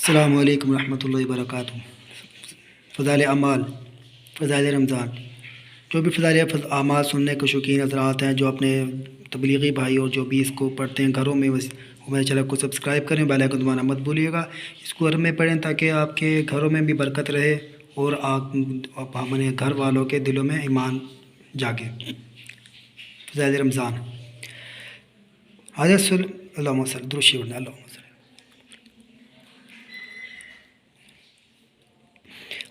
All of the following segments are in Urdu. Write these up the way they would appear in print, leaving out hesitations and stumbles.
السلام علیکم ورحمۃ اللہ وبرکاتہ۔ فضائل اعمال، فضائل رمضان۔ جو بھی فضائل اعمال سننے کے شوقین حضرات ہیں، جو اپنے تبلیغی بھائی اور جو بھی اس کو پڑھتے ہیں گھروں میں، میرے چینل کو سبسکرائب کریں، بیل آئیکن دبانا مت بھولیے گا۔ اس کو گھر میں پڑھیں تاکہ آپ کے گھروں میں بھی برکت رہے اور آپ ہمارے گھر والوں کے دلوں میں ایمان جاگے۔ فضائل رمضان۔ حضرت اللہم صلی درود شریف پڑھنا، اللہم صلی۔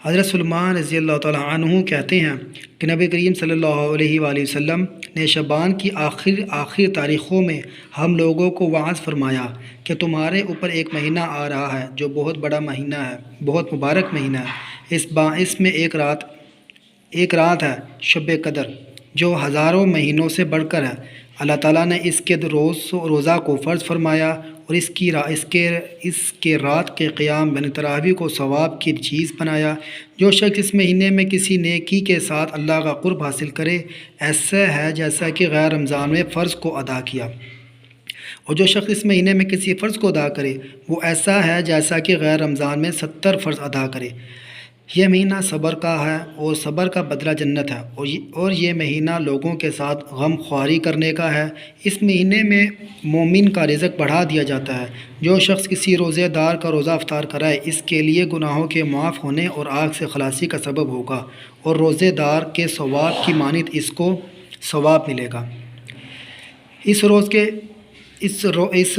حضرت سلمان رضی اللہ تعالیٰ عنہ کہتے ہیں کہ نبی کریم صلی اللہ علیہ وآلہ وسلم نے شعبان کی آخر تاریخوں میں ہم لوگوں کو وعظ فرمایا کہ تمہارے اوپر ایک مہینہ آ رہا ہے جو بہت بڑا مہینہ ہے، بہت مبارک مہینہ ہے۔ اس میں ایک رات ہے شب قدر، جو ہزاروں مہینوں سے بڑھ کر ہے۔ اللہ تعالیٰ نے اس کے روزہ کو فرض فرمایا اور اس کے رات کے قیام یعنی تراویح کو ثواب کی چیز بنایا۔ جو شخص اس مہینے میں کسی نیکی کے ساتھ اللہ کا قرب حاصل کرے، ایسا ہے جیسا کہ غیر رمضان میں فرض کو ادا کیا، اور جو شخص اس مہینے میں کسی فرض کو ادا کرے، وہ ایسا ہے جیسا کہ غیر رمضان میں 70 فرض ادا کرے۔ یہ مہینہ صبر کا ہے اور صبر کا بدلہ جنت ہے، اور یہ مہینہ لوگوں کے ساتھ غم خواری کرنے کا ہے۔ اس مہینے میں مومن کا رزق بڑھا دیا جاتا ہے۔ جو شخص کسی روزے دار کا روزہ افطار کرائے، اس کے لیے گناہوں کے معاف ہونے اور آگ سے خلاصی کا سبب ہوگا، اور روزے دار کے ثواب کی مانند اس کو ثواب ملے گا۔ اس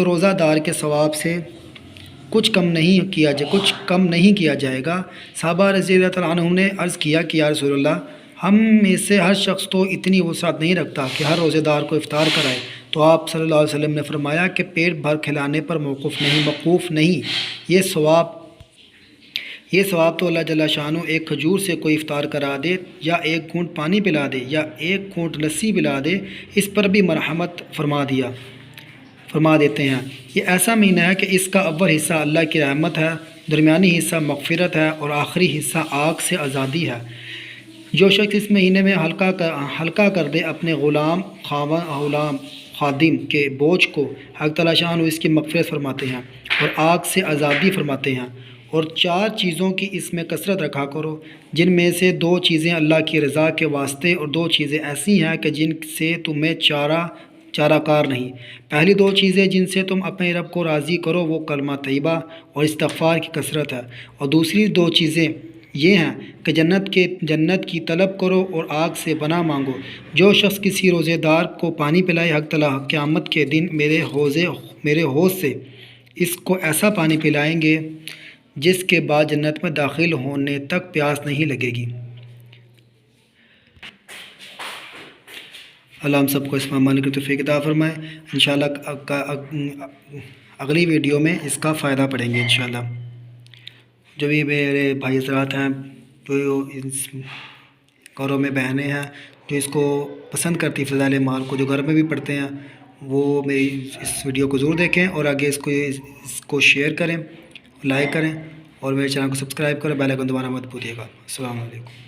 روزہ دار کے ثواب سے کچھ کم نہیں کیا جائے گا۔ صحابہ رضی اللہ تعالیٰ عنہ نے عرض کیا کہ یا رسول اللہ، ہم میں سے ہر شخص تو اتنی وسعت نہیں رکھتا کہ ہر روزے دار کو افطار کرائے۔ تو آپ صلی اللہ علیہ وسلم نے فرمایا کہ پیٹ بھر کھلانے پر موقوف نہیں، یہ ثواب تو اللہ جل شانہ ایک کھجور سے کوئی افطار کرا دے، یا ایک گھونٹ پانی پلا دے، یا ایک گھونٹ لسی پلا دے، اس پر بھی مرحمت فرما دیتے ہیں۔ یہ ایسا مہینہ ہے کہ اس کا اول حصہ اللہ کی رحمت ہے، درمیانی حصہ مغفرت ہے، اور آخری حصہ آگ سے آزادی ہے۔ جو شخص اس مہینے میں ہلکا کر دے اپنے غلام خادم کے بوجھ کو، حق تعالیٰ شان اس کی مغفرت فرماتے ہیں اور آگ سے آزادی فرماتے ہیں۔ اور 4 چیزوں کی اس میں کثرت رکھا کرو، جن میں سے 2 چیزیں اللہ کی رضا کے واسطے اور 2 چیزیں ایسی ہیں کہ جن سے تمہیں چارہ کار نہیں۔ پہلی 2 چیزیں جن سے تم اپنے رب کو راضی کرو وہ کلمہ طیبہ اور استغفار کی کثرت ہے، اور دوسری 2 چیزیں یہ ہیں کہ جنت کی طلب کرو اور آگ سے پناہ مانگو۔ جو شخص کسی روزے دار کو پانی پلائے، حق تعالیٰ قیامت کے دن میرے حوض سے اس کو ایسا پانی پلائیں گے جس کے بعد جنت میں داخل ہونے تک پیاس نہیں لگے گی۔ اللہ ہم سب کو اس میں عمل کی توفیق عطا فرمائے۔ انشاءاللہ اگلی ویڈیو میں اس کا فائدہ پڑھیں گے انشاءاللہ۔ جو بھی میرے بھائی حضرات ہیں، جو اس گھروں میں بہنیں ہیں جو اس کو پسند کرتی فضائل اعمال کو، جو گھر میں بھی پڑھتے ہیں، وہ میری اس ویڈیو کو ضرور دیکھیں اور آگے اس کو شیئر کریں، لائک کریں، اور میرے چینل کو سبسکرائب کریں، بیل آئیکن دبانا مت بھولیے گا۔ السلام علیکم۔